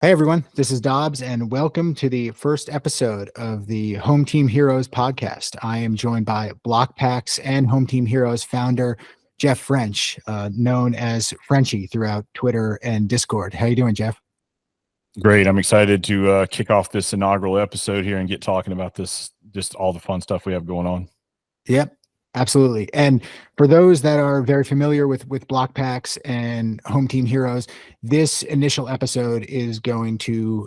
Hey everyone, this is Dobs, and welcome to the first episode of the Home Team Heroes podcast. I am joined by Block Packs and Home Team Heroes founder Jeff French, known as Frenchie throughout Twitter and Discord. How you doing, Jeff? Great. I'm excited to kick off this inaugural episode here and get talking about this, just all the fun stuff we have going on. Yep, absolutely. And for those that are very familiar with Block Packs and Home Team Heroes, this initial episode is going to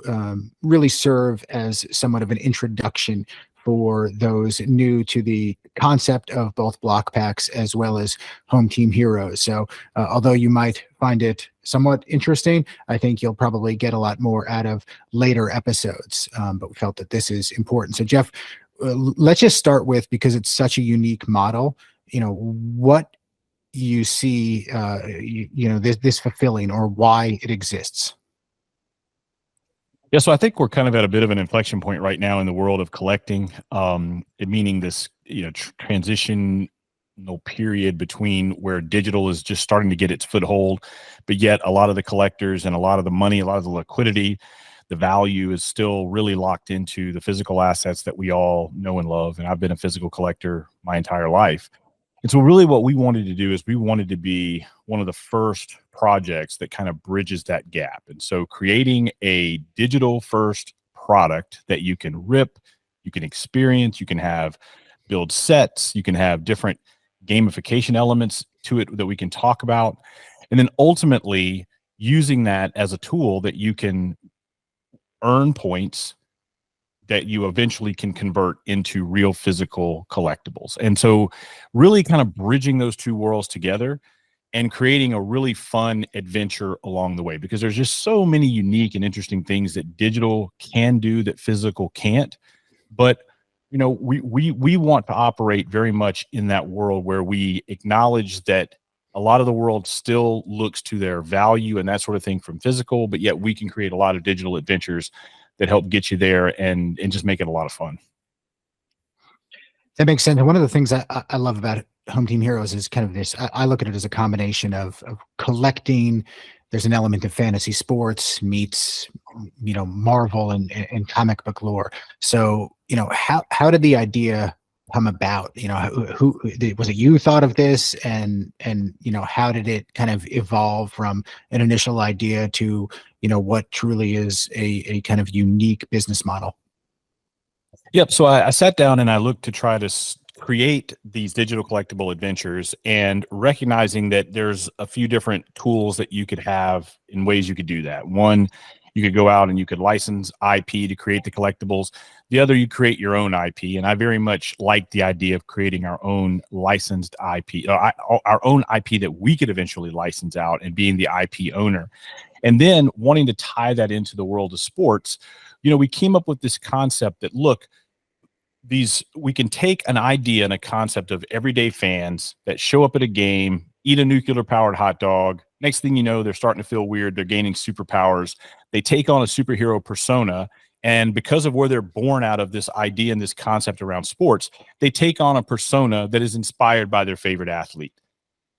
really serve as somewhat of an introduction for those new to the concept of both Block Packs as well as Home Team Heroes. So although you might find it somewhat interesting, I think you'll probably get a lot more out of later episodes. But we felt that this is important. So Jeff, let's just start with, because it's such a unique model, what you see, this fulfilling, or why it exists. Yeah, so I think we're kind of at a bit of an inflection point right now in the world of collecting, meaning this, transitional period between where digital is just starting to get its foothold, but yet a lot of the collectors and a lot of the money, a lot of the liquidity, the value is still really locked into the physical assets that we all know and love. And I've been a physical collector my entire life. And so really what we wanted to do is we wanted to be one of the first projects that kind of bridges that gap. And so creating a digital first product that you can rip, you can experience, you can have build sets, you can have different gamification elements to it that we can talk about. And then ultimately using that as a tool that you can earn points that you eventually can convert into real physical collectibles. And so really kind of bridging those two worlds together and creating a really fun adventure along the way, because there's just so many unique and interesting things that digital can do that physical can't. But we want to operate very much in that world where we acknowledge that a lot of the world still looks to their value and that sort of thing from physical, but yet we can create a lot of digital adventures that help get you there and just make it a lot of fun. That makes sense. And one of the things I love about Home Team Heroes is kind of this. I look at it as a combination of collecting. There's an element of fantasy sports meets, Marvel and comic book lore. So, how did the idea come about? Who was it? You thought of this, and how did it kind of evolve from an initial idea to what truly is a kind of unique business model? Yep. So I sat down and I looked to try to create these digital collectible adventures, and recognizing that there's a few different tools that you could have in ways you could do that. One, you could go out and you could license IP to create the collectibles. The other, you create your own IP. And I very much like the idea of creating our own licensed IP, our own IP that we could eventually license out and being the IP owner. And then wanting to tie that into the world of sports, we came up with this concept that, look, we can take an idea and a concept of everyday fans that show up at a game, eat a nuclear powered hot dog. Next thing you know, they're starting to feel weird. They're gaining superpowers. They take on a superhero persona. And because of where they're born out of this idea and this concept around sports, they take on a persona that is inspired by their favorite athlete.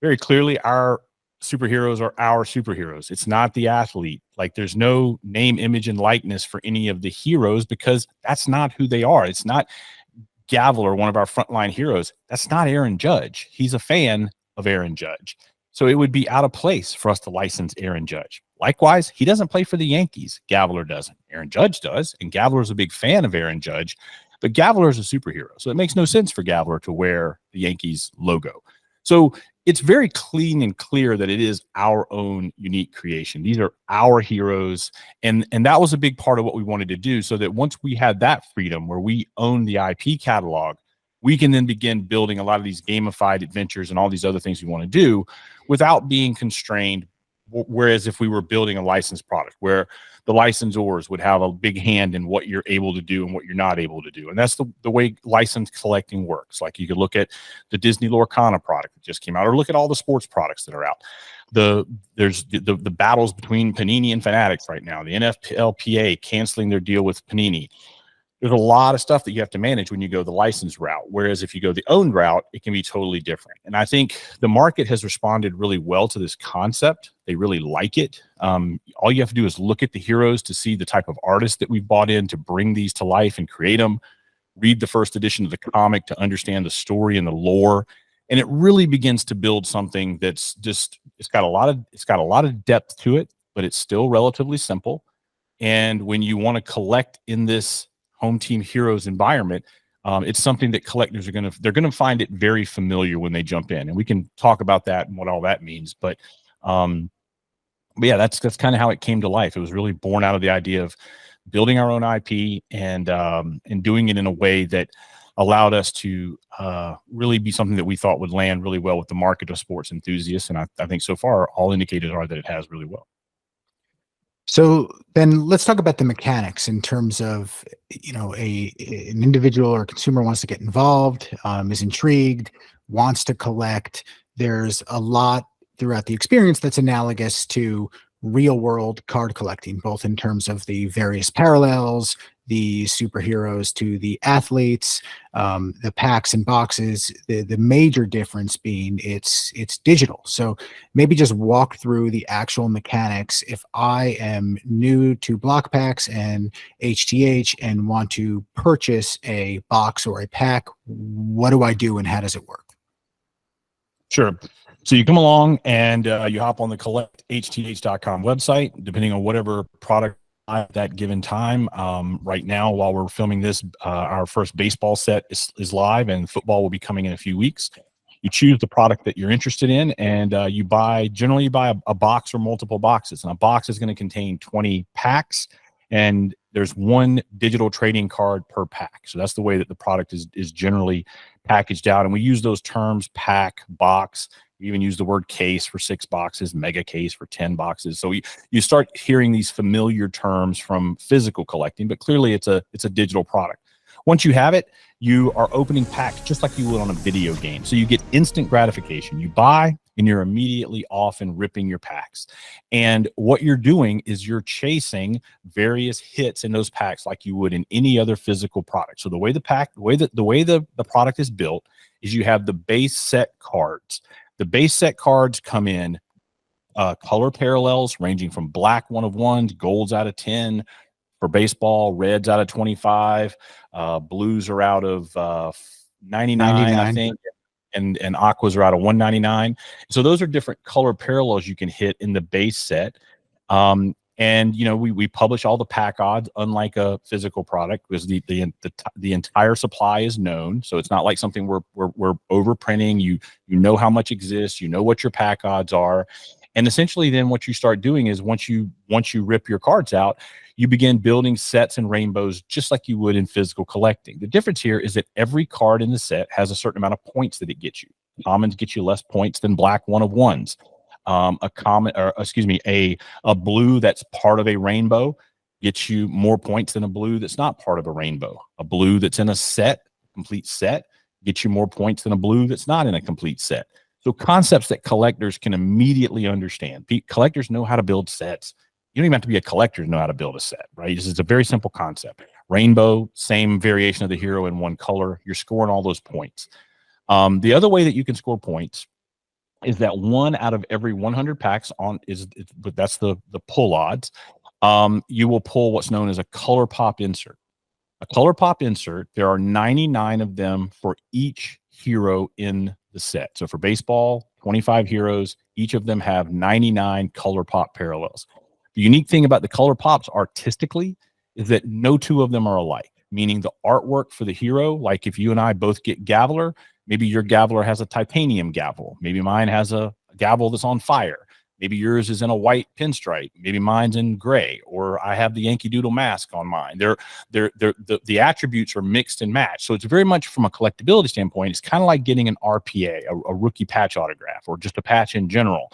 Very clearly, our superheroes are our superheroes. It's not the athlete. Like, there's no name, image, and likeness for any of the heroes, because that's not who they are. It's not Gavler, one of our frontline heroes. That's not Aaron Judge. He's a fan of Aaron Judge. So it would be out of place for us to license Aaron Judge. Likewise, he doesn't play for the Yankees. Gavler doesn't. Aaron Judge does, and Gavler is a big fan of Aaron Judge, but Gavler is a superhero. So it makes no sense for Gavler to wear the Yankees logo. So it's very clean and clear that it is our own unique creation. These are our heroes. And that was a big part of what we wanted to do, so that once we had that freedom where we own the IP catalog, we can then begin building a lot of these gamified adventures and all these other things we want to do without being constrained. Whereas if we were building a licensed product where the licensors would have a big hand in what you're able to do and what you're not able to do. And that's the way licensed collecting works. Like, you could look at the Disney Lorcana product that just came out, or look at all the sports products that are out. There's the battles between Panini and Fanatics right now, the NFLPA canceling their deal with Panini. there's a lot of stuff that you have to manage when you go the licensed route. Whereas if you go the owned route, it can be totally different. And I think the market has responded really well to this concept. They really like it. All you have to do is look at the heroes to see the type of artists that we've bought in to bring these to life and create them. Read the first edition of the comic to understand the story and the lore. And it really begins to build something that's just, it's got a lot of depth to it, but it's still relatively simple. And when you want to collect in this home team heroes environment, it's something that collectors they're going to find it very familiar when they jump in. And we can talk about that and what all that means. But yeah, that's kind of how it came to life. It was really born out of the idea of building our own IP and doing it in a way that allowed us to really be something that we thought would land really well with the market of sports enthusiasts. And I think so far all indicators are that it has really well. So then let's talk about the mechanics in terms of, an individual or consumer wants to get involved, is intrigued, wants to collect. There's a lot throughout the experience that's analogous to real world card collecting, both in terms of the various parallels, the superheroes to the athletes, the packs and boxes. The major difference being it's digital. So maybe just walk through the actual mechanics. If I am new to block packs and HTH and want to purchase a box or a pack, what do I do and how does it work? Sure. So you come along and you hop on the collecthth.com website, depending on whatever product at that given time. Right now, while we're filming this, our first baseball set is live, and football will be coming in a few weeks. You choose the product that you're interested in, and generally you buy a box or multiple boxes. And a box is going to contain 20 packs, and there's one digital trading card per pack. So that's the way that the product is generally packaged out. And we use those terms: pack, box. We even use the word case for 6 boxes, mega case for 10 boxes. So you start hearing these familiar terms from physical collecting, but clearly it's a digital product. Once you have it, you are opening packs just like you would on a video game. So you get instant gratification. You buy and you're immediately off and ripping your packs. And what you're doing is you're chasing various hits in those packs like you would in any other physical product. So the way the product is built is you have the base set cards. The base set cards come in color parallels ranging from black 1 of 1s, golds out of 10 for baseball, reds out of 25, blues are out of 99, I think, and aquas are out of 199. So those are different color parallels you can hit in the base set. And we publish all the pack odds, unlike a physical product, because the entire supply is known. So it's not like something we're overprinting. You know how much exists. You know what your pack odds are, and essentially, then what you start doing is once you rip your cards out, you begin building sets and rainbows just like you would in physical collecting. The difference here is that every card in the set has a certain amount of points that it gets you. Commons get you less points than black 1 of 1s. A blue that's part of a rainbow gets you more points than a blue that's not part of a rainbow. A blue that's in a complete set, gets you more points than a blue that's not in a complete set. So concepts that collectors can immediately understand. Collectors know how to build sets. You don't even have to be a collector to know how to build a set, right? This is a very simple concept. Rainbow, same variation of the hero in one color. You're scoring all those points. The other way that you can score points is that 1 out of every 100 packs but that's the pull odds. You will pull what's known as a color pop insert. A color pop insert, there are 99 of them for each hero in the set. So for baseball, 25 heroes, each of them have 99 color pop parallels. The unique thing about the color pops artistically is that no 2 of them are alike, meaning the artwork for the hero, like if you and I both get Gavilar, maybe your Gavilar has a titanium gavel. Maybe mine has a gavel that's on fire. Maybe yours is in a white pinstripe. Maybe mine's in gray, or I have the Yankee Doodle mask on mine. The attributes are mixed and matched. So it's very much from a collectability standpoint, it's kind of like getting an RPA, a rookie patch autograph, or just a patch in general.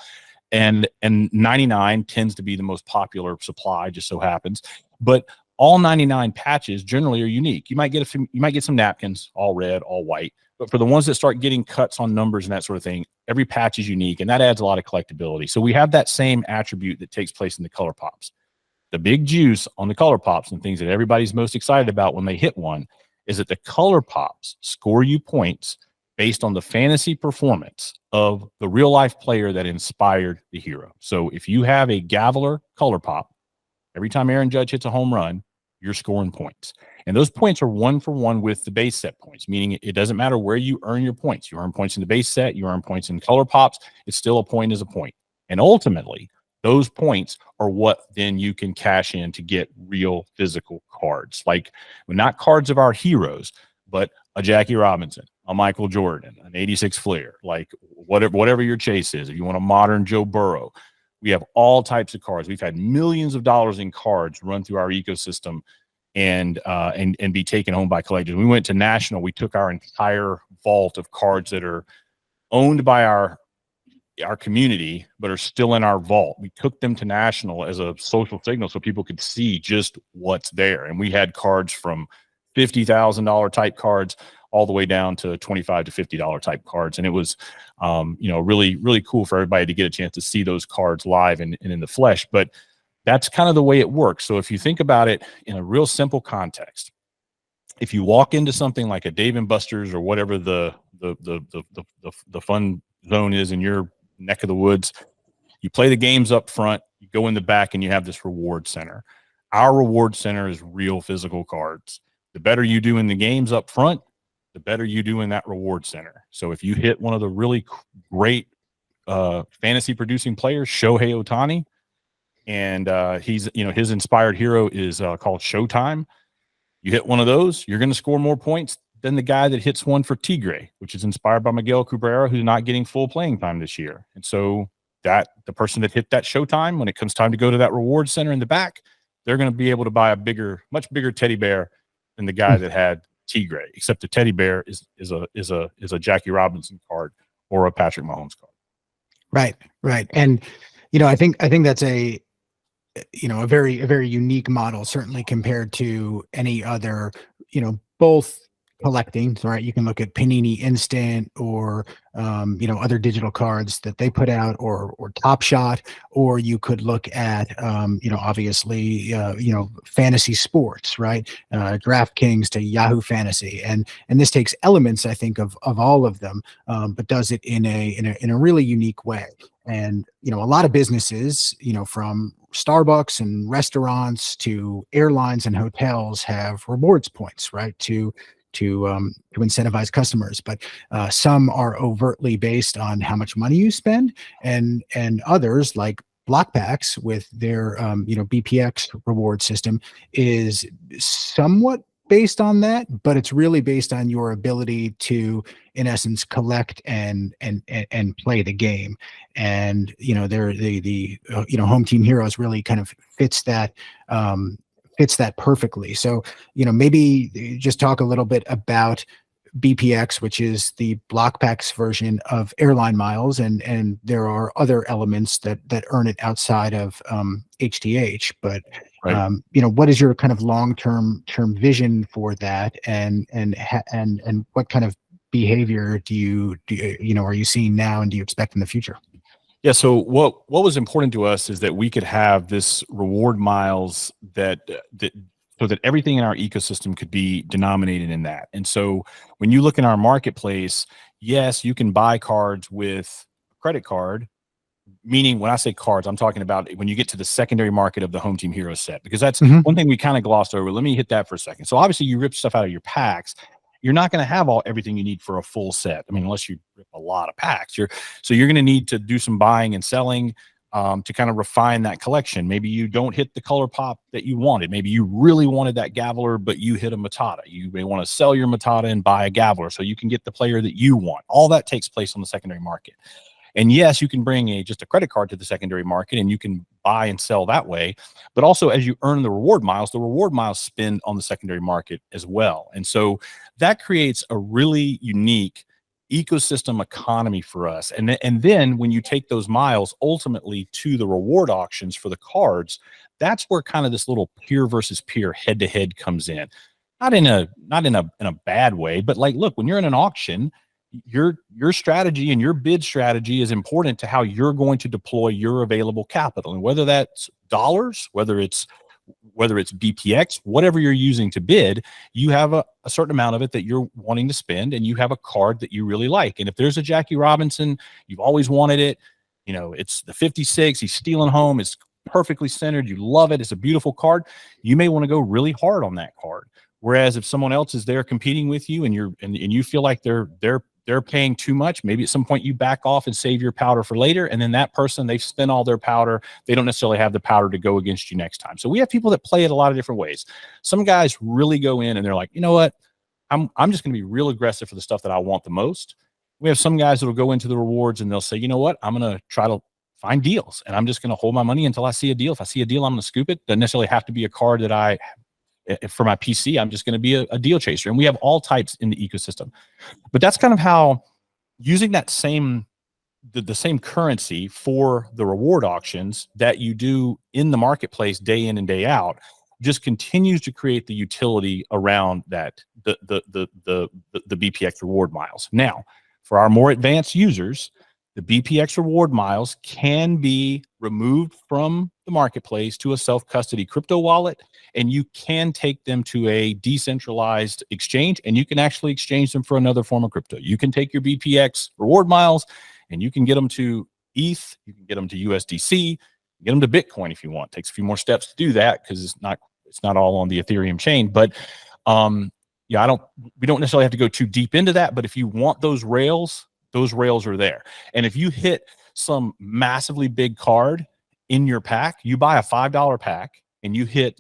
And 99 tends to be the most popular supply, just so happens. But all 99 patches generally are unique. You might get some napkins, all red, all white. But for the ones that start getting cuts on numbers and that sort of thing, every patch is unique, and that adds a lot of collectability. So we have that same attribute that takes place in the color pops. the big juice on the color pops and things that everybody's most excited about when they hit one is that the color pops score you points based on the fantasy performance of the real life player that inspired the hero. So if you have a Gaviler color pop, every time Aaron Judge hits a home run, you're scoring points. And those points are 1-for-1 with the base set points, meaning it doesn't matter where you earn your points. You earn points in the base set, you earn points in color pops. It's still a point is a point. And ultimately, those points are what then you can cash in to get real physical cards. Like, not cards of our heroes, but a Jackie Robinson, a Michael Jordan, an 86 Flair, like whatever your chase is. If you want a modern Joe Burrow, we have all types of cards. We've had millions of dollars in cards run through our ecosystem and be taken home by collectors. We went to National. We took our entire vault of cards that are owned by our community, but are still in our vault. We took them to National as a social signal so people could see just what's there. And we had cards from $50,000 type cards all the way down to $25 to $50 type cards. And it was, really, really cool for everybody to get a chance to see those cards live and in the flesh. But that's kind of the way it works. So if you think about it in a real simple context, if you walk into something like a Dave & Buster's or whatever the fun zone is in your neck of the woods, you play the games up front, you go in the back, and you have this reward center. Our reward center is real physical cards. The better you do in the games up front, the better you do in that reward center. So if you hit one of the really great fantasy producing players, Shohei Ohtani, and he's, his inspired hero is called Showtime. You hit one of those, you're going to score more points than the guy that hits one for Tigre, which is inspired by Miguel Cabrera, who's not getting full playing time this year. And so that the person that hit that Showtime, when it comes time to go to that reward center in the back, they're going to be able to buy a much bigger teddy bear than the guy that had Tigre, except the teddy bear is a Jackie Robinson card or a Patrick Mahomes card. Right. And, I think that's a very unique model, certainly compared to any other, both collecting, right? You can look at Panini Instant or, other digital cards that they put out, or Top Shot, or you could look at, obviously, fantasy sports, right? DraftKings to Yahoo Fantasy. And this takes elements, I think, of all of them, but does it in a really unique way. And, a lot of businesses, from Starbucks and restaurants to airlines and hotels have rewards points, right? To incentivize customers, but some are overtly based on how much money you spend, and others, like Block Packs with their BPX reward system, is somewhat based on that, but it's really based on your ability to, in essence, collect and play the game. And they're the Home Team Heroes really kind of fits that perfectly. So, maybe just talk a little bit about BPX, which is the Block Packs version of airline miles, and there are other elements that earn it outside of HTH. But Right. What is your kind of long-term vision for that, and what kind of behavior do you are you seeing now, and do you expect in the future? Yeah. So what was important to us is that we could have this reward miles so that everything in our ecosystem could be denominated in that. And so when you look in our marketplace, yes, you can buy cards with a credit card. Meaning, when I say cards, I'm talking about when you get to the secondary market of the Home Team Hero set, because that's one thing we kind of glossed over. Let me hit that for a second. So obviously you rip stuff out of your packs. You're not going to have everything you need for a full set. I mean, unless you rip a lot of packs, you're going to need to do some buying and selling to kind of refine that collection. Maybe you don't hit the color pop that you wanted. Maybe you really wanted that Gaviler, but you hit a Matata. You may want to sell your Matata and buy a Gaviler so you can get the player that you want. All that takes place on the secondary market. And yes, you can bring just a credit card to the secondary market and you can buy and sell that way. But also, as you earn the reward miles spend on the secondary market as well. And so that creates a really unique ecosystem economy for us. And then when you take those miles ultimately to the reward auctions for the cards, that's where kind of this little peer versus peer head to head comes in. Not in a bad way, but like, look, when you're in an auction, your strategy and your bid strategy is important to how you're going to deploy your available capital. And whether that's dollars, whether it's whether it's BPX, whatever you're using to bid, you have a certain amount of it that you're wanting to spend, and you have a card that you really like. And if there's a Jackie Robinson, you've always wanted it, you know, it's the 56, he's stealing home, it's perfectly centered, you love it, it's a beautiful card, you may want to go really hard on that card. Whereas if someone else is there competing with you and you feel like they're paying too much, maybe at some point you back off and save your powder for later. And then that person, they've spent all their powder. They don't necessarily have the powder to go against you next time. So we have people that play it a lot of different ways. Some guys really go in and they're like, you know what? I'm just going to be real aggressive for the stuff that I want the most. We have some guys that'll go into the rewards and they'll say, you know what? I'm going to try to find deals, and I'm just going to hold my money until I see a deal. If I see a deal, I'm going to scoop it. Doesn't necessarily have to be a card that for my PC, I'm just going to be a deal chaser. And we have all types in the ecosystem. But that's kind of how using that same the same currency for the reward auctions that you do in the marketplace day in and day out just continues to create the utility around that the BPX reward miles. Now, for our more advanced users, the BPX reward miles can be removed from the marketplace to a self-custody crypto wallet, and you can take them to a decentralized exchange, and you can actually exchange them for another form of crypto. You can take your BPX reward miles and you can get them to ETH, you can get them to USDC, get them to Bitcoin if you want. It takes a few more steps to do that because it's not all on the Ethereum chain. But yeah, we don't necessarily have to go too deep into that, but if you want those rails are there. And if you hit some massively big card in your pack, you buy a $5 pack and you hit,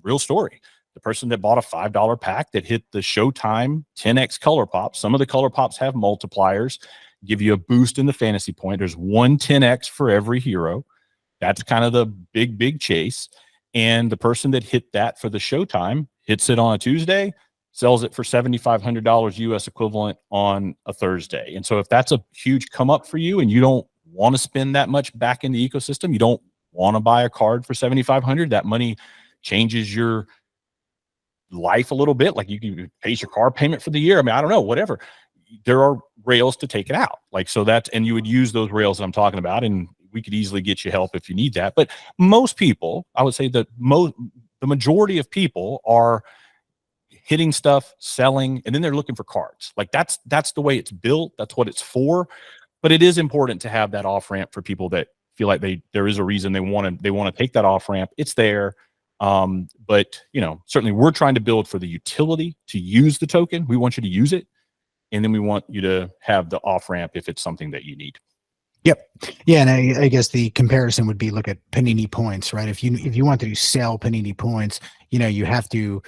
real story, the person that bought a $5 pack that hit the Showtime 10x color pop. Some of the color pops have multipliers, give you a boost in the fantasy point. There's one 10x for every hero. That's kind of the big chase. And the person that hit that for the Showtime hits it on a Tuesday, sells it for $7,500 US equivalent on a Thursday. And so if that's a huge come up for you and you don't want to spend that much back in the ecosystem, you don't want to buy a card for $7,500, that money changes your life a little bit. Like you can pay your car payment for the year. I mean, I don't know, whatever. There are rails to take it out. Like, so that's, and you would use those rails that I'm talking about, and we could easily get you help if you need that. But most people, I would say that the majority of people are hitting stuff, selling, and then they're looking for cards. Like that's the way it's built. That's what it's for. But it is important to have that off ramp for people that feel like there is a reason they want to take that off ramp. It's there. But you know, certainly we're trying to build for the utility to use the token. We want you to use it. And then we want you to have the off ramp if it's something that you need. Yep. Yeah, and I guess the comparison would be look at Panini points, right? If you want to sell Panini points, you know, you have to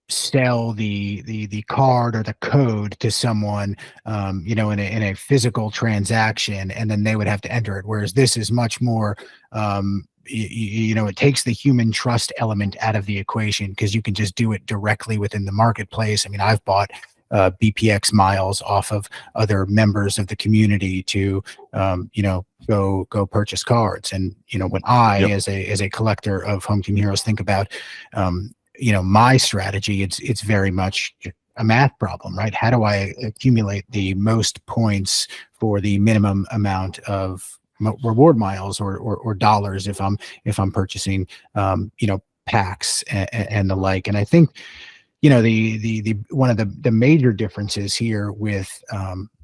sell the card or the code to someone, you know, in a physical transaction, and then they would have to enter it. Whereas this is much more, you know, it takes the human trust element out of the equation because you can just do it directly within the marketplace. I mean, I've bought BPX miles off of other members of the community to, you know, go purchase cards. And, you know, when I, as a collector of Home Team Heroes, think about, you know, my strategy, it's very much a math problem, right? How do I accumulate the most points for the minimum amount of reward miles or dollars if I'm purchasing, you know, packs and the like. And I think, you know, the one of the major differences here with,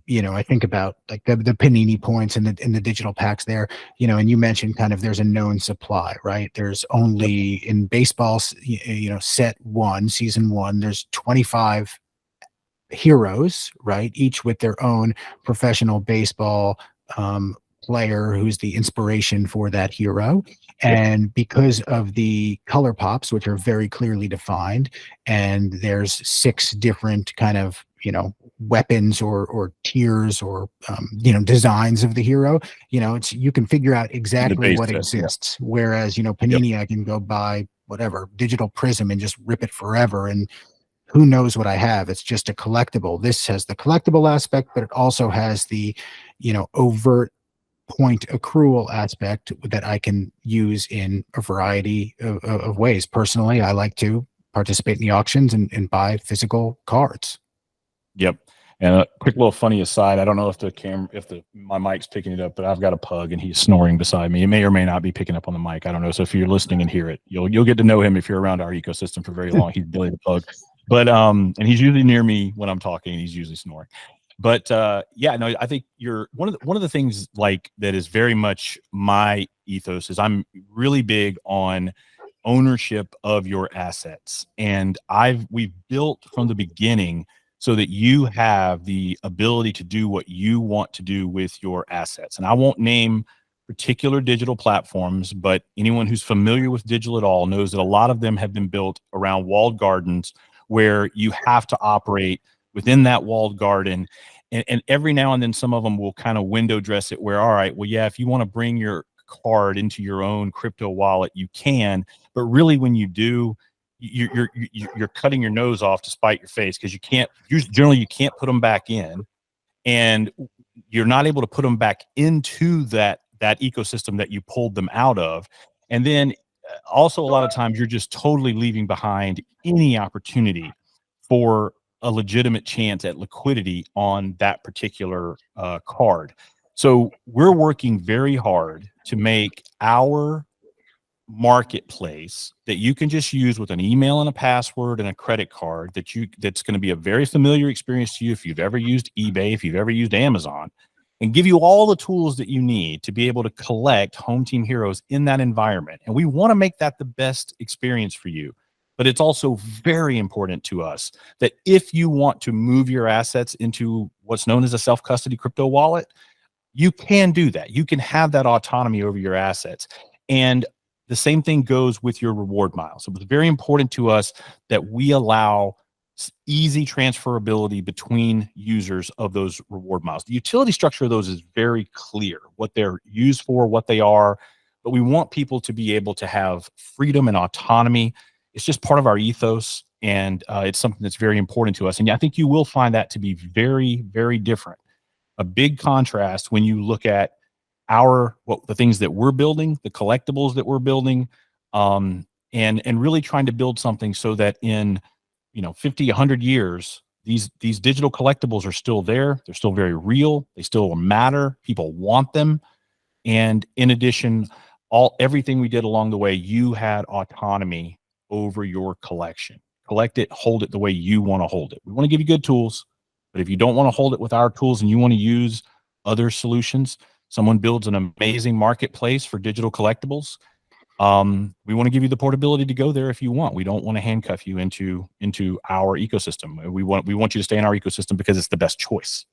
you know, I think about like the Panini points and the digital packs there, you know, and you mentioned kind of there's a known supply, right? There's only in baseball, you know, season one, there's 25 heroes, right? Each with their own professional baseball player who's the inspiration for that hero. And because of the color pops, which are very clearly defined, and there's 6 different kind of, you know, weapons or tiers or, you know, designs of the hero, you know, you can figure out exactly what exists. Whereas, you know, Panini, I can go buy whatever digital prism and just rip it forever. And who knows what I have? It's just a collectible. This has the collectible aspect, but it also has the, you know, overt point accrual aspect that I can use in a variety of ways. Personally, I like to participate in the auctions and buy physical cards. Yep. And a quick little funny aside, I don't know if my mic's picking it up, but I've got a pug and he's snoring beside me. It may or may not be picking up on the mic. I don't know. So if you're listening and hear it, you'll get to know him if you're around our ecosystem for very long. He's Billy the pug. But and he's usually near me when I'm talking and he's usually snoring. But yeah, no, I think you're one of the things like that is very much my ethos is I'm really big on ownership of your assets. And we've built from the beginning so that you have the ability to do what you want to do with your assets. And I won't name particular digital platforms, but anyone who's familiar with digital at all knows that a lot of them have been built around walled gardens where you have to operate within that walled garden. And every now and then some of them will kind of window dress it where, all right, well, yeah, if you want to bring your card into your own crypto wallet, you can. But really, when you do, you're cutting your nose off to spite your face, because you can't put them back in, and you're not able to put them back into that ecosystem that you pulled them out of. And then also a lot of times you're just totally leaving behind any opportunity for a legitimate chance at liquidity on that particular card. So we're working very hard to make our marketplace that you can just use with an email and a password and a credit card that's going to be a very familiar experience to you if you've ever used eBay, if you've ever used Amazon, and give you all the tools that you need to be able to collect Home Team Heroes in that environment. And we want to make that the best experience for you. But it's also very important to us that if you want to move your assets into what's known as a self-custody crypto wallet, you can do that. You can have that autonomy over your assets. And the same thing goes with your reward miles. So it's very important to us that we allow easy transferability between users of those reward miles. The utility structure of those is very clear, what they're used for, what they are, but we want people to be able to have freedom and autonomy. It's just part of our ethos, and it's something that's very important to us. And I think you will find that to be very, very different. A big contrast when you look at the things that we're building, the collectibles that we're building, and really trying to build something so that in 50, 100 years, these digital collectibles are still there. They're still very real. They still matter. People want them. And in addition, everything we did along the way, you had autonomy over your collection. Collect it, hold it the way you want to hold it. We want to give you good tools, but if you don't want to hold it with our tools and you want to use other solutions, someone builds an amazing marketplace for digital collectibles, we want to give you the portability to go there if you want. We don't want to handcuff you into our ecosystem. We want you to stay in our ecosystem because it's the best choice.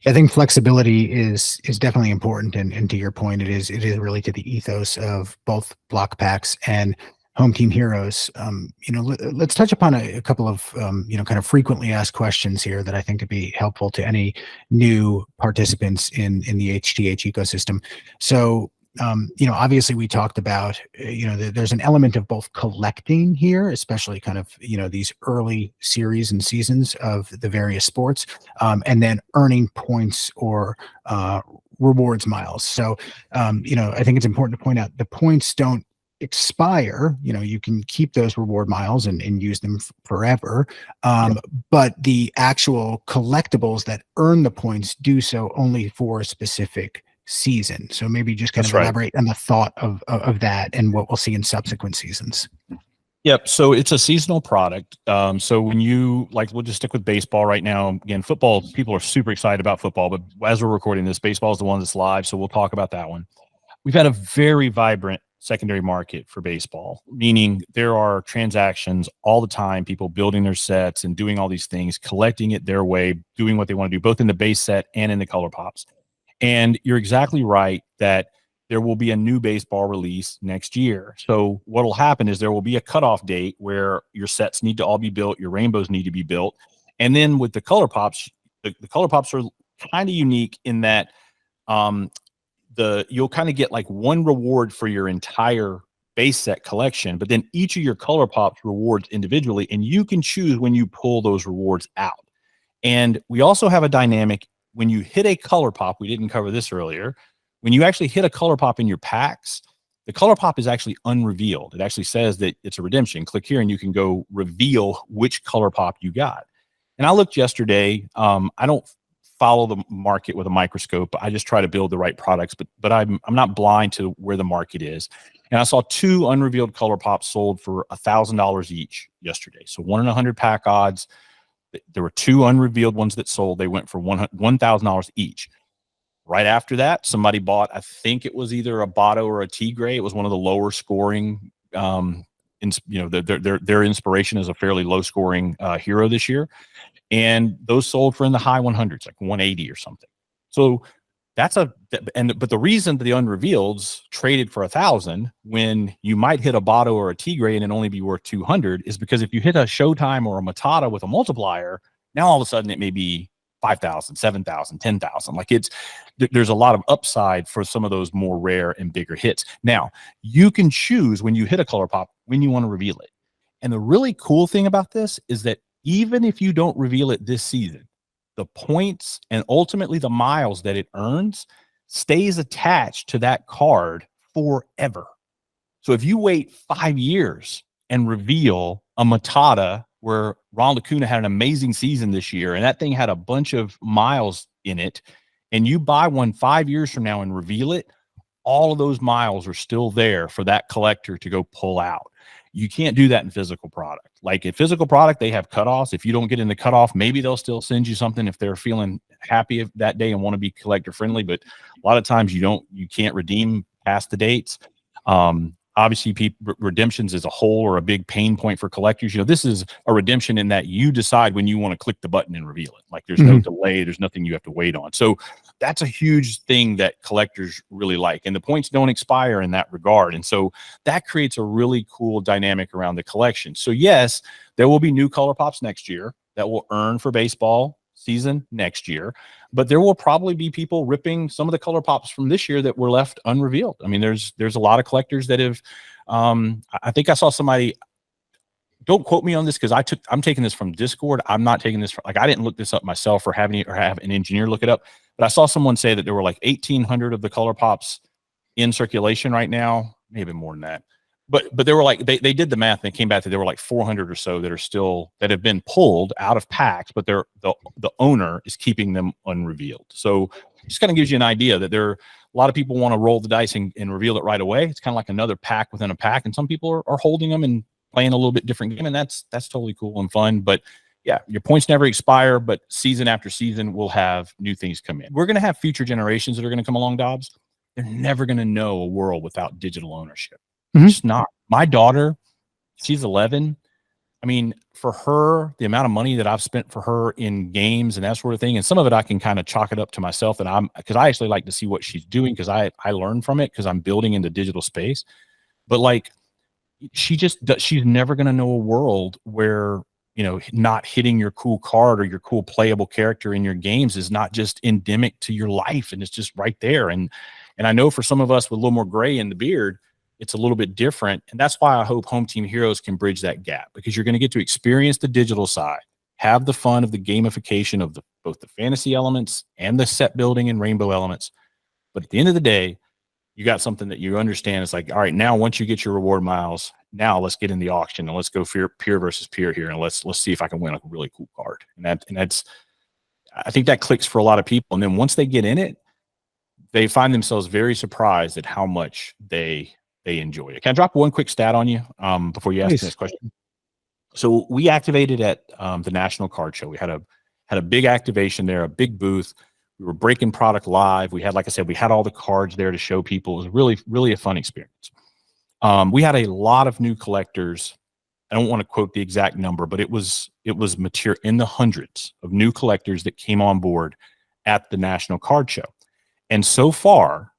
I think flexibility is definitely important, and to your point, it is really to the ethos of both Blockpacks and Home Team Heroes. Let's touch upon a couple of kind of frequently asked questions here that I think could be helpful to any new participants in the HTH ecosystem. So obviously we talked about there's an element of both collecting here, especially kind of these early series and seasons of the various sports, and then earning points or rewards miles. So I think it's important to point out the points don't expire. You can keep those reward miles and use them forever, but the actual collectibles that earn the points do so only for a specific season. So maybe just kind of elaborate on the thought of that and what we'll see in subsequent seasons. Yep. So it's a seasonal product. So when we'll just stick with baseball right now. Again, football, people are super excited about football, but as we're recording this, baseball is the one that's live. So we'll talk about that one. We've had a very vibrant secondary market for baseball, meaning there are transactions all the time, people building their sets and doing all these things, collecting it their way, doing what they want to do, both in the base set and in the color pops. And you're exactly right that there will be a new baseball release next year. So what will happen is there will be a cutoff date where your sets need to all be built, your rainbows need to be built. And then with the color pops, the color pops are kind of unique in that you'll kind of get like one reward for your entire base set collection, but then each of your color pops rewards individually, and you can choose when you pull those rewards out. And we also have a dynamic when you hit a color pop. We didn't cover this earlier. When you actually hit a color pop in your packs, the color pop is actually unrevealed. It actually says that it's a redemption. Click here and you can go reveal which color pop you got. And I looked yesterday. I don't follow the market with a microscope. I just try to build the right products, but I'm not blind to where the market is. And I saw 2 unrevealed color pops sold for $1,000 each yesterday. So 1 in 100 pack odds. There were 2 unrevealed ones that sold. They went for $1,000 each. Right after that, somebody bought, I think it was either a Botto or a Tigre. It was one of the lower scoring. Their inspiration is a fairly low scoring hero this year, and those sold for in the high 100s, like 180 or something. So but the reason that the unrevealeds traded for 1,000 when you might hit a Botto or a Tigre and it only be worth 200 is because if you hit a Showtime or a Matata with a multiplier, now all of a sudden it may be 5,000, 7,000, 10,000. Like there's a lot of upside for some of those more rare and bigger hits. Now, you can choose when you hit a color pop when you want to reveal it. And the really cool thing about this is that even if you don't reveal it this season, the points and ultimately the miles that it earns stays attached to that card forever. So if you wait 5 years and reveal a Matata where Ronald Acuna had an amazing season this year and that thing had a bunch of miles in it, and you buy one 5 years from now and reveal it, all of those miles are still there for that collector to go pull out. You can't do that in physical product. Like in physical product, they have cutoffs. If you don't get in the cutoff, maybe they'll still send you something if they're feeling happy that day and want to be collector friendly. But a lot of times you can't redeem past the dates. Obviously, redemptions as a whole are a big pain point for collectors. This is a redemption in that you decide when you want to click the button and reveal it. Like there's no delay, there's nothing you have to wait on. So that's a huge thing that collectors really like. And the points don't expire in that regard. And so that creates a really cool dynamic around the collection. So yes, there will be new color pops next year that will earn for baseball season next year, but there will probably be people ripping some of the color pops from this year that were left unrevealed. I mean, there's a lot of collectors that have I think I saw somebody, don't quote me on this because I'm taking this from Discord. I'm not taking this from, like, I didn't look this up myself or have an engineer look it up, but I saw someone say that there were like 1,800 of the color pops in circulation right now, maybe more than that. But they were like, they did the math and they came back to there were like 400 or so that have been pulled out of packs, but the owner is keeping them unrevealed. So just kind of gives you an idea that a lot of people want to roll the dice and reveal it right away. It's kind of like another pack within a pack, and some people are holding them and playing a little bit different game, and that's totally cool and fun. But yeah, your points never expire, but season after season we'll have new things come in. We're going to have future generations that are going to come along, Dobbs. They're never going to know a world without digital ownership. It's not. My daughter, she's 11. I mean, for her, the amount of money that I've spent for her in games and that sort of thing, and some of it I can kind of chalk it up to myself, because I actually like to see what she's doing because I learn from it because I'm building into digital space. But like, she's never going to know a world where, not hitting your cool card or your cool playable character in your games is not just endemic to your life, and it's just right there. And I know for some of us with a little more gray in the beard, it's a little bit different. And that's why I hope Home Team Heroes can bridge that gap, because you're going to get to experience the digital side, have the fun of the gamification of both the fantasy elements and the set building and rainbow elements. But at the end of the day, you got something that you understand. It's like, all right, now once you get your reward miles, now let's get in the auction and let's go peer versus peer here. And let's see if I can win a really cool card. And that's, I think that clicks for a lot of people. And then once they get in it, they find themselves very surprised at how much they enjoy it. Can I drop one quick stat on you before you ask the next question? So we activated at the National Card Show. We had a big activation there, a big booth. We were breaking product live. We had, like I said, we had all the cards there to show people. It was really, really a fun experience. We had a lot of new collectors. I don't want to quote the exact number, but it was material in the hundreds of new collectors that came on board at the National Card Show. And so far,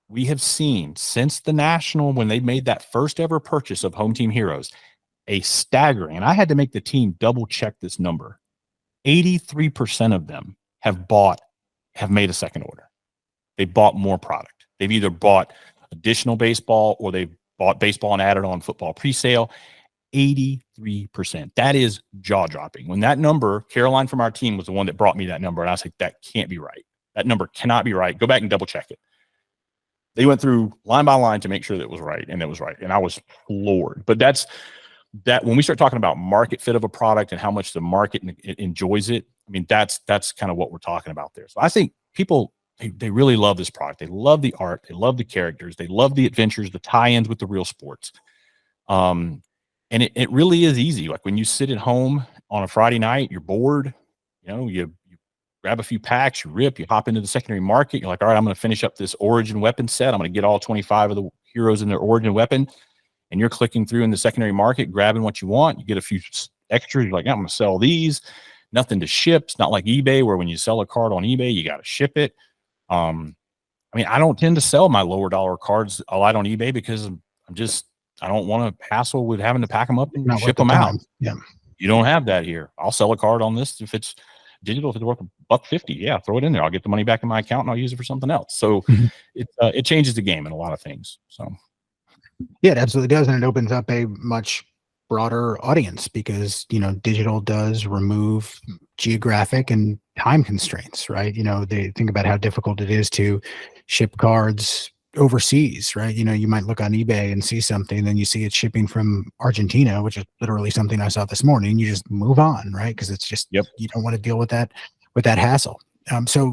we have seen since the National, when they made that first ever purchase of Home Team Heroes, a staggering, and I had to make the team double check this number, 83% of them have made a second order. They bought more product. They've either bought additional baseball or they've bought baseball and added on football presale. 83%. That is jaw dropping. When that number, Caroline from our team was the one that brought me that number. And I was like, that can't be right. That number cannot be right. Go back and double check it. They went through line by line to make sure that it was right, and it was right. And I was floored. But that's that when we start talking about market fit of a product and how much the market enjoys it, I mean, that's kind of what we're talking about there. So I think people, they really love this product. They love the art. They love the characters. They love the adventures, the tie-ins with the real sports. And it really is easy. Like when you sit at home on a Friday night, you're bored, you grab a few packs, you hop into the secondary market. You're like, all right, I'm going to finish up this origin weapon set. I'm going to get all 25 of the heroes in their origin weapon. And you're clicking through in the secondary market, grabbing what you want. You get a few extras. You're like, I'm going to sell these. Nothing to ship. It's not like eBay where when you sell a card on eBay, you got to ship it. I mean, I don't tend to sell my lower dollar cards a lot on eBay because I don't want to hassle with having to pack them up and ship them out. Yeah. You don't have that here. I'll sell a card on this if it's digital, if it's worth $1.50. Yeah, throw it in there. I'll get the money back in my account and I'll use it for something else. So it changes the game in a lot of things. So. Yeah, it absolutely does. And it opens up a much broader audience because, digital does remove geographic and time constraints, right? They think about how difficult it is to ship cards overseas, right? You might look on eBay and see something, then you see it shipping from Argentina, which is literally something I saw this morning. You just move on, right? Because it's just, you don't want to deal with that hassle. So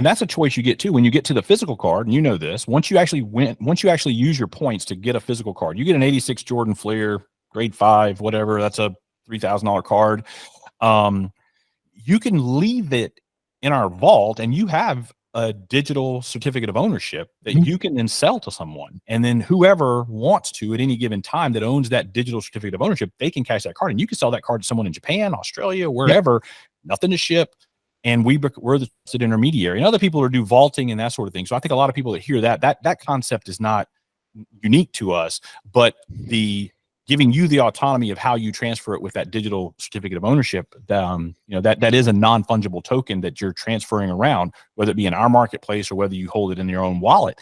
that's a choice you get too when you get to the physical card, and this. Once you actually use your points to get a physical card, you get an 86 Jordan Flair, grade 5, whatever. That's a $3,000 card. You can leave it in our vault, and you have a digital certificate of ownership that you can then sell to someone, and then whoever wants to at any given time that owns that digital certificate of ownership, they can cash that card, and you can sell that card to someone in Japan, Australia, wherever. Nothing to ship. And we're the intermediary, and other people are do vaulting and that sort of thing. So I think a lot of people that hear that concept is not unique to us, but the giving you the autonomy of how you transfer it with that digital certificate of ownership, that is a non-fungible token that you're transferring around, whether it be in our marketplace or whether you hold it in your own wallet.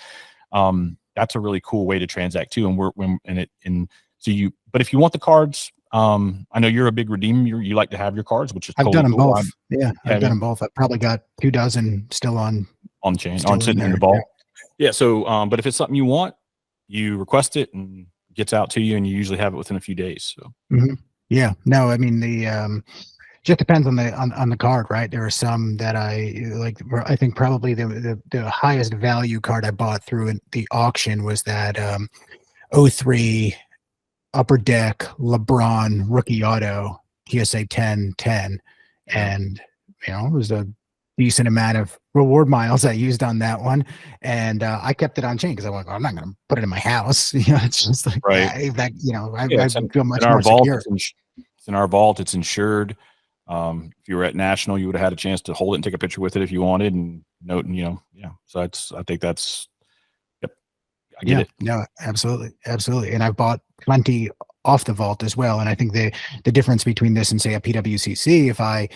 That's a really cool way to transact too. But if you want the cards, I know you're a big redeemer. You like to have your cards, which is I've totally done them cool. both. I've done them both. I've probably got 24 still on chain, sitting in the vault. Yeah. So, but if it's something you want, you request it and it gets out to you, and you usually have it within a few days. So. Yeah. No, I mean just depends on the card, right? There are some that I like. I think probably the highest value card I bought through the auction was that 03 Upper Deck LeBron rookie auto PSA 10, and it was a decent amount of reward miles I used on that one, and I kept it on chain because I'm like, I'm not going to put it in my house. It's just like I feel much more secure. It's in our vault. It's insured. If you were at National, you would have had a chance to hold it and take a picture with it if you wanted, and note, and So I think that's. I get it. No, absolutely. And I've bought plenty off the vault as well. And I think the difference between this and say a PWCC, if I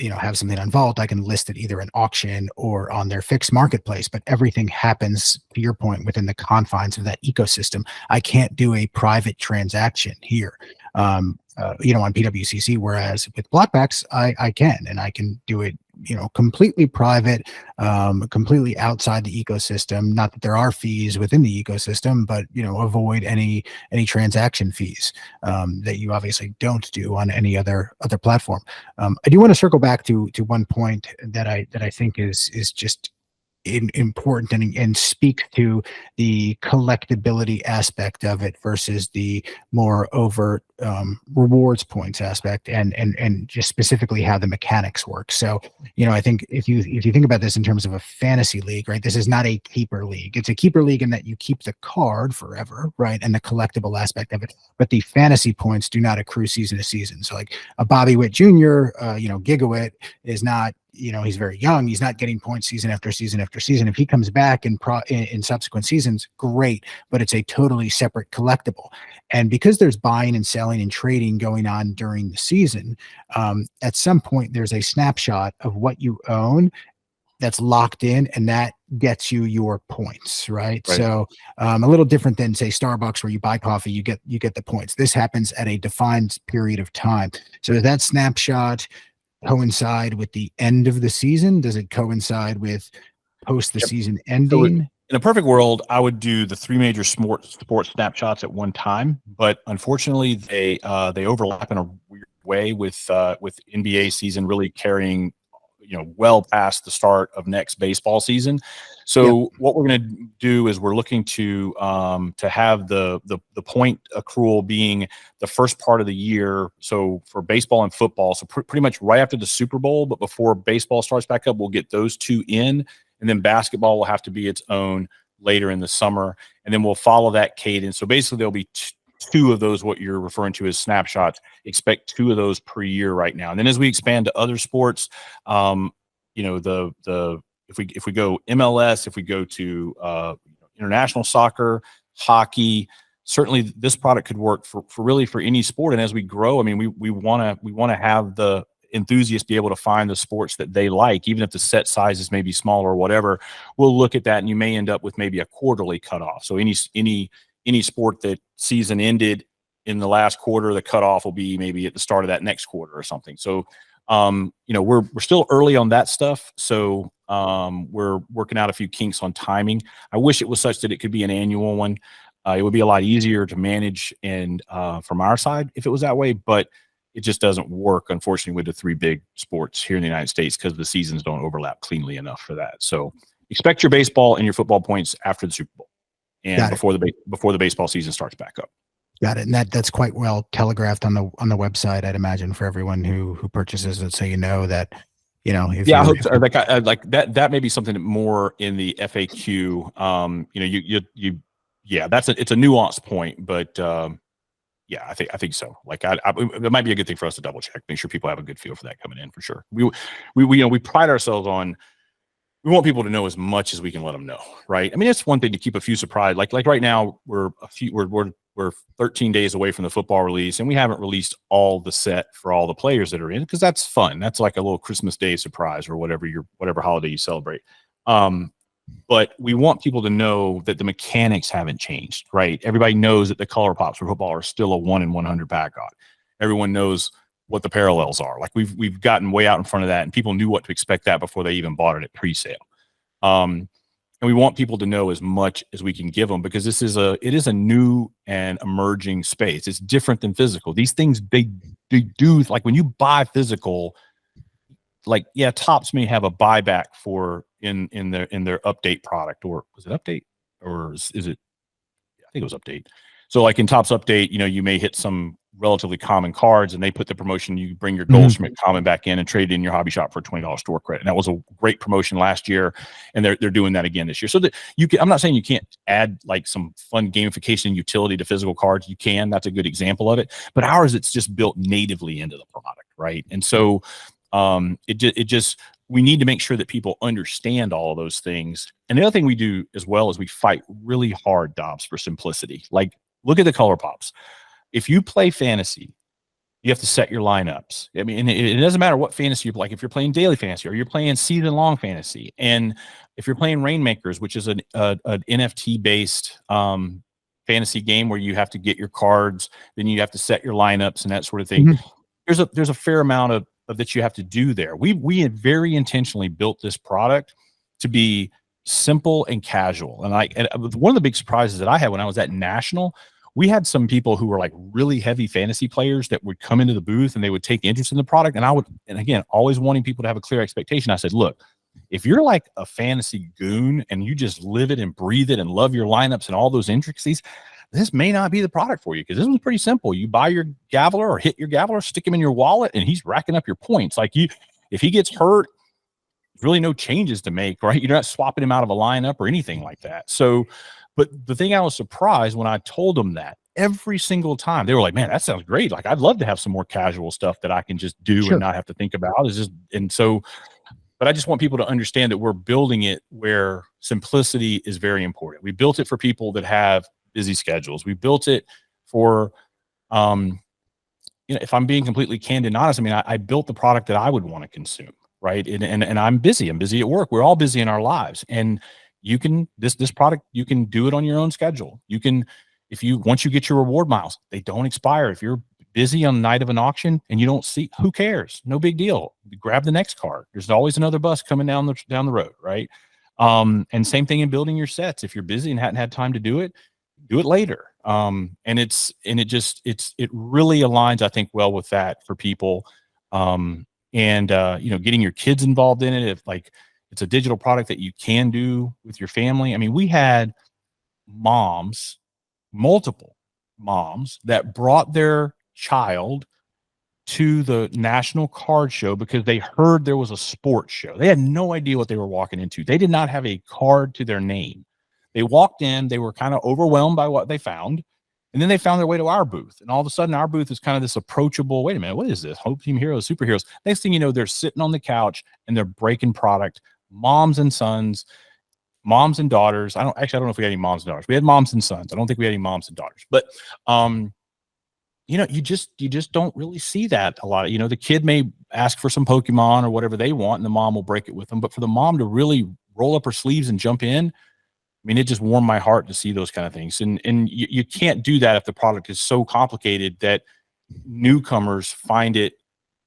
have something on vault, I can list it either in auction or on their fixed marketplace, but everything happens, to your point, within the confines of that ecosystem. I can't do a private transaction here. On PWCC, whereas with blockbacks, I can, and I can do it, completely private, completely outside the ecosystem. Not that there are fees within the ecosystem, but avoid any transaction fees that you obviously don't do on any other platform. I do want to circle back to one point that I think is just important and speak to the collectability aspect of it versus the more overt rewards points aspect, and just specifically how the mechanics work. So I think if you think about this in terms of a fantasy league, right, this is not a keeper league. It's a keeper league in that you keep the card forever, right, and the collectible aspect of it, but the fantasy points do not accrue season to season. So like a Bobby Witt Jr., Gigawit is not, he's very young. He's not getting points season after season after season. If he comes back in subsequent seasons, great, but it's a totally separate collectible. And because there's buying and selling and trading going on during the season, at some point there's a snapshot of what you own that's locked in, and that gets you your points, right? So a little different than say Starbucks, where you buy coffee, you get the points. This happens at a defined period of time. So does that snapshot coincide with the end of the season? Does it coincide with post the season ending? In a perfect world, I would do the three major sports snapshots at one time, but unfortunately, they overlap in a weird way with NBA season really carrying, well past the start of next baseball season. Yep. So what we're going to do is we're looking to have the point accrual being the first part of the year. So for baseball and football, so pretty much right after the Super Bowl, but before baseball starts back up, we'll get those two in, and then basketball will have to be its own later in the summer, and then we'll follow that cadence. So basically, there'll be two of those, what you're referring to as snapshots. Expect two of those per year right now, and then as we expand to other sports, the if we go MLS, if we go to international soccer, hockey, certainly this product could work for really for any sport. And as we grow, I mean, we want to have the enthusiasts be able to find the sports that they like, even if the set size is maybe smaller or whatever. We'll look at that, and you may end up with maybe a quarterly cutoff. So any sport that season ended in the last quarter, the cutoff will be maybe at the start of that next quarter or something. So we're still early on that stuff. So we're working out a few kinks on timing. I wish it was such that it could be an annual one. It would be a lot easier to manage and from our side if it was that way, but it just doesn't work, unfortunately, with the three big sports here in the United States because the seasons don't overlap cleanly enough for that. So expect your baseball and your football points after the Super Bowl and before the baseball season starts back up. Got it. And that's quite well telegraphed on the website, I'd imagine, for everyone who purchases it. So that, if I hope so. Like that may be something more in the FAQ. It's a nuanced point, but yeah, I think so. Like, it might be a good thing for us to double check, make sure people have a good feel for that coming in for sure. We pride ourselves on, we want people to know as much as we can let them know, right? I mean, it's one thing to keep a few surprised. Like right now, we're 13 days away from the football release, and we haven't released all the set for all the players that are in, because that's fun. That's like a little Christmas Day surprise or whatever holiday you celebrate. But we want people to know that the mechanics haven't changed, right? Everybody knows that the color pops for football are still a 1 in 100 pack on. Everyone knows what the parallels are. Like we've gotten way out in front of that, and people knew what to expect that before they even bought it at pre-sale. And we want people to know as much as we can give them, because it is a new and emerging space. It's different than physical. These things, they do, like when you buy physical, like, yeah, Topps may have a buyback for in their update product, or was it update, or is it? I think it was update. So like in Topps update, you may hit some relatively common cards, and they put the promotion, you bring your Goldschmidt common back in and trade it in your hobby shop for a $20 store credit. And that was a great promotion last year, and they're doing that again this year. So that I'm not saying you can't add like some fun gamification utility to physical cards. You can. That's a good example of it. But ours, it's just built natively into the product, right? And so we need to make sure that people understand all of those things. And the other thing we do as well is we fight really hard, Dobbs, for simplicity. Like, look at the color pops. If you play fantasy, you have to set your lineups. I mean, it doesn't matter what fantasy you're like. If you're playing daily fantasy or you're playing season-long fantasy, and if you're playing Rainmakers, which is an NFT-based fantasy game where you have to get your cards, then you have to set your lineups and that sort of thing. There's a fair amount of that you have to do there. We had very intentionally built this product to be simple and casual. And one of the big surprises that I had when I was at National, we had some people who were like really heavy fantasy players that would come into the booth and they would take interest in the product. And again, always wanting people to have a clear expectation. I said, look, if you're like a fantasy goon and you just live it and breathe it and love your lineups and all those intricacies, this may not be the product for you, because this one's pretty simple. You buy your Gaveler or hit your Gaveler, stick him in your wallet, and he's racking up your points. Like, if he gets hurt, really no changes to make, right? You're not swapping him out of a lineup or anything like that. So, but the thing I was surprised when I told them that, every single time they were like, man, that sounds great. Like, I'd love to have some more casual stuff that I can just do and not have to think about. But I just want people to understand that we're building it where simplicity is very important. We built it for people that have busy schedules. We built it for, if I'm being completely candid and honest, I mean, I built the product that I would want to consume, right? And I'm busy. I'm busy at work. We're all busy in our lives. And you can, this product, you can do it on your own schedule. You can, once you get your reward miles, they don't expire. If you're busy on the night of an auction and you don't see, who cares? No big deal. Grab the next card. There's always another bus coming down the road, right? And same thing in building your sets. If you're busy and hadn't had time to do it later. And it really aligns, I think, well with that for people. Getting your kids involved in it. If like it's a digital product that you can do with your family. I mean, we had moms, multiple moms that brought their child to the National Card Show because they heard there was a sports show. They had no idea what they were walking into. They did not have a card to their name. They walked in, they were kind of overwhelmed by what they found. And then they found their way to our booth. And all of a sudden, our booth is kind of this approachable, wait a minute, what is this? Hope Team Heroes, superheroes. Next thing you know, they're sitting on the couch and they're breaking product. Moms and sons, moms and daughters. I don't know if we had any moms and daughters. We had moms and sons. I don't think we had any moms and daughters. But you just don't really see that a lot. The kid may ask for some Pokemon or whatever they want, and the mom will break it with them. But for the mom to really roll up her sleeves and jump in, I mean, it just warmed my heart to see those kind of things. And you can't do that if the product is so complicated that newcomers find it,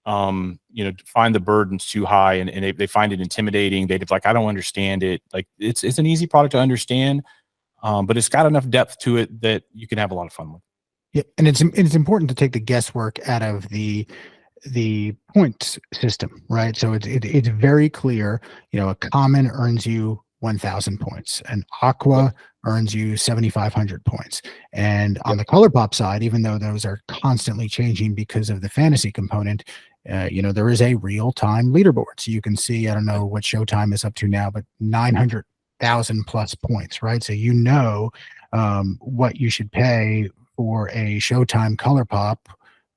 find the burdens too high, and they find it intimidating. They're like, I don't understand it. Like it's an easy product to understand, but it's got enough depth to it that you can have a lot of fun with. Yeah, and it's important to take the guesswork out of the points system, right? So it's very clear. A common earns you 1,000 points, an aqua earns you 7,500 points, and on the color pop side, even though those are constantly changing because of the fantasy component, there is a real time leaderboard, so you can see. I don't know what Showtime is up to now, but 900,000 plus points, right? So what you should pay for a Showtime color pop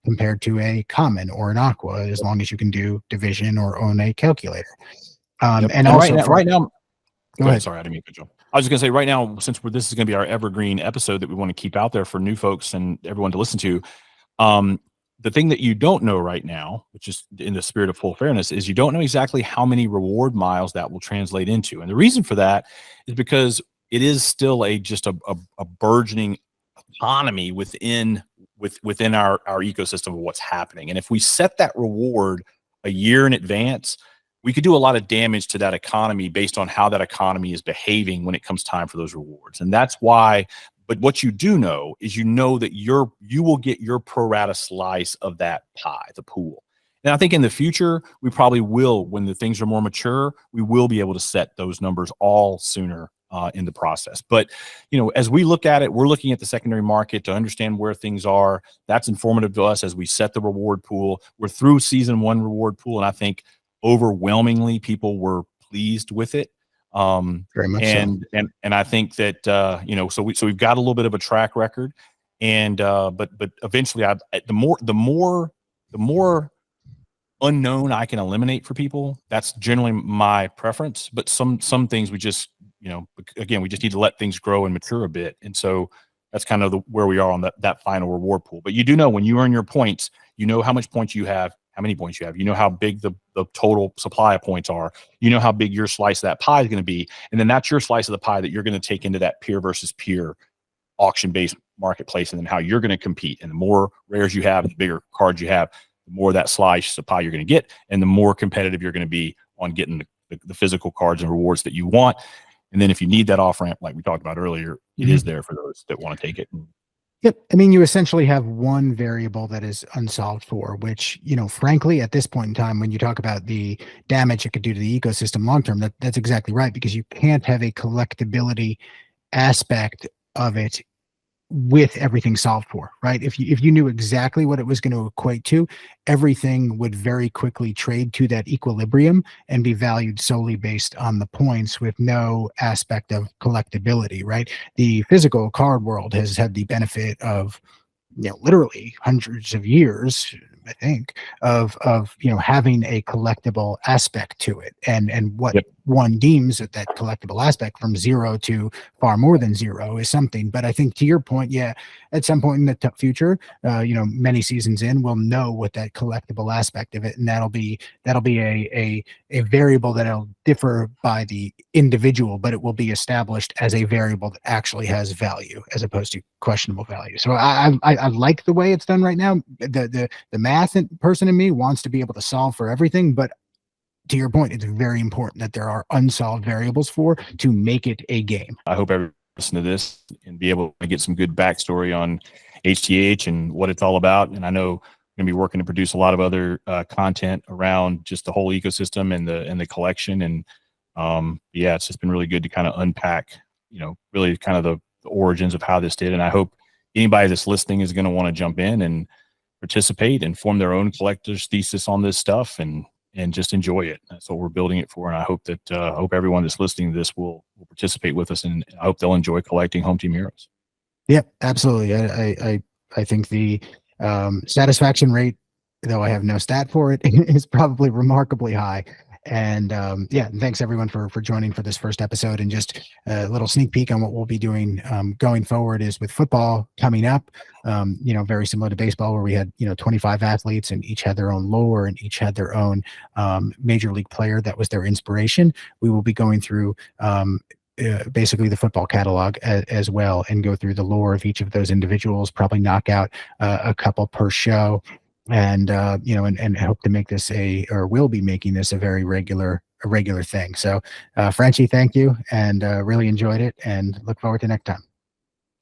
compared to a common or an aqua, as long as you can do division or own a calculator. And also right now, go ahead. Sorry, I didn't mean to cut you off. I was just going to say right now, since this is going to be our evergreen episode that we want to keep out there for new folks and everyone to listen to, the thing that you don't know right now, which is in the spirit of full fairness, is you don't know exactly how many reward miles that will translate into. And the reason for that is because it is still a burgeoning economy within our ecosystem of what's happening. And if we set that reward a year in advance, we could do a lot of damage to that economy based on how that economy is behaving when it comes time for those rewards. And that's why, but what you do know is that you will get your pro rata slice of that pie, the pool. And I think in the future, we probably will, when the things are more mature, we will be able to set those numbers all sooner in the process. But, as we look at it, we're looking at the secondary market to understand where things are. That's informative to us as we set the reward pool. We're through season 1 reward pool, and I think overwhelmingly people were pleased with it. Very much so. And I think that, so we've got a little bit of a track record, and, but eventually the more unknown I can eliminate for people, that's generally my preference. But some things we just, again, we just need to let things grow and mature a bit. And so that's kind of where we are on that final reward pool. But you do know when you earn your points, you know how much points you have, how many points you have, how big the total supply of points are, how big your slice of that pie is going to be. And then that's your slice of the pie that you're going to take into that peer versus peer auction-based marketplace, and then how you're going to compete. And the more rares you have, the bigger cards you have, the more that slice of pie you're going to get, and the more competitive you're going to be on getting the physical cards and rewards that you want. And then if you need that off-ramp, like we talked about earlier, it is there for those that want to take it. Yep. I mean, you essentially have one variable that is unsolved for, which, frankly, at this point in time, when you talk about the damage it could do to the ecosystem long-term, that's exactly right, because you can't have a collectability aspect of it with everything solved for, right? If you knew exactly what it was going to equate to, everything would very quickly trade to that equilibrium and be valued solely based on the points with no aspect of collectability, right? The physical card world has had the benefit of, literally hundreds of years, I think, of having a collectible aspect to it, and what one deems that collectible aspect from 0 to far more than 0 is something. But I think, to your point, at some point in the future, many seasons in, we'll know what that collectible aspect of it, and that'll be a variable that'll differ by the individual, but it will be established as a variable that actually has value as opposed to questionable value. So I like the way it's done right now. The math person in me wants to be able to solve for everything, but to your point, it's very important that there are unsolved variables to make it a game. I hope everyone listen to this and be able to get some good backstory on HTH and what it's all about. And I know I'm going to be working to produce a lot of other content around just the whole ecosystem and the collection. And yeah, it's just been really good to kind of unpack, really kind of the origins of how this did. And I hope anybody that's listening is going to want to jump in and participate and form their own collector's thesis on this stuff and just enjoy it. That's what we're building it for. And I hope that hope everyone that's listening to this will participate with us, and I hope they'll enjoy collecting Home Team Heroes. Yep, absolutely. I think the satisfaction rate, though I have no stat for it, is probably remarkably high. And yeah, thanks everyone for joining for this first episode. And just a little sneak peek on what we'll be doing going forward is with football coming up, very similar to baseball, where we had 25 athletes and each had their own lore and each had their own major league player that was their inspiration. We will be going through basically the football catalog as well, and go through the lore of each of those individuals, probably knock out a couple per show, and and hope to make this will be making this a very regular thing. So Frenchie, thank you, and really enjoyed it, and look forward to next time.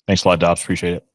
Thanks a lot, Dobs. Appreciate it.